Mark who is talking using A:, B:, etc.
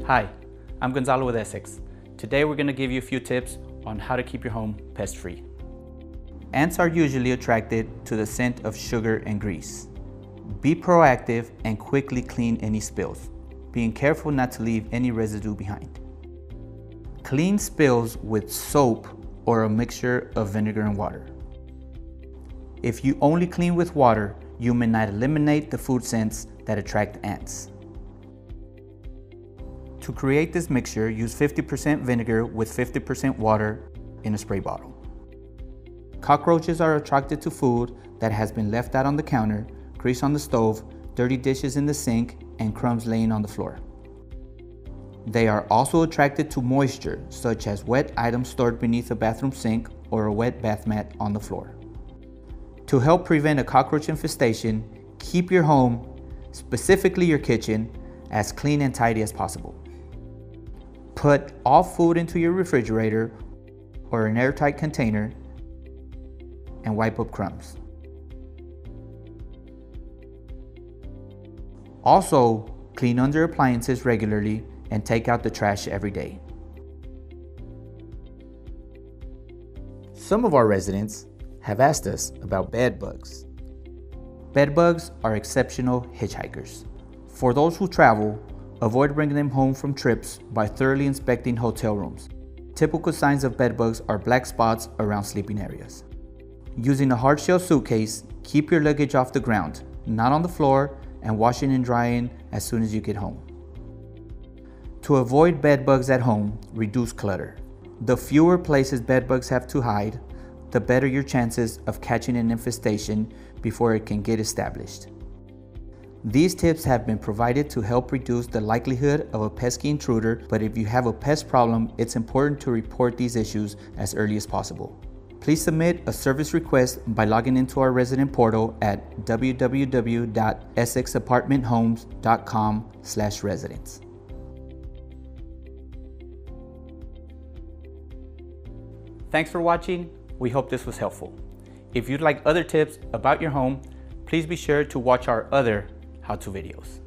A: Hi, I'm Gonzalo with Essex. Today we're going to give you a few tips on how to keep your home pest-free. Ants are usually attracted to the scent of sugar and grease. Be proactive and quickly clean any spills, being careful not to leave any residue behind. Clean spills with soap or a mixture of vinegar and water. If you only clean with water, you may not eliminate the food scents that attract ants. To create this mixture, use 50% vinegar with 50% water in a spray bottle. Cockroaches are attracted to food that has been left out on the counter, grease on the stove, dirty dishes in the sink, and crumbs laying on the floor. They are also attracted to moisture, such as wet items stored beneath a bathroom sink or a wet bath mat on the floor. To help prevent a cockroach infestation, keep your home, specifically your kitchen, as clean and tidy as possible. Put all food into your refrigerator or an airtight container and wipe up crumbs. Also, clean under appliances regularly and take out the trash every day. Some of our residents have asked us about bedbugs. Bedbugs are exceptional hitchhikers. For those who travel, avoid bringing them home from trips by thoroughly inspecting hotel rooms. Typical signs of bedbugs are black spots around sleeping areas. Using a hard shell suitcase, keep your luggage off the ground, not on the floor, and washing and drying as soon as you get home. To avoid bedbugs at home, reduce clutter. The fewer places bedbugs have to hide, the better your chances of catching an infestation before it can get established. These tips have been provided to help reduce the likelihood of a pesky intruder, but if you have a pest problem, it's important to report these issues as early as possible. Please submit a service request by logging into our resident portal at www.essexapartmenthomes.com/residents. Thanks for watching. We hope this was helpful. If you'd like other tips about your home, please be sure to watch our other how-to videos.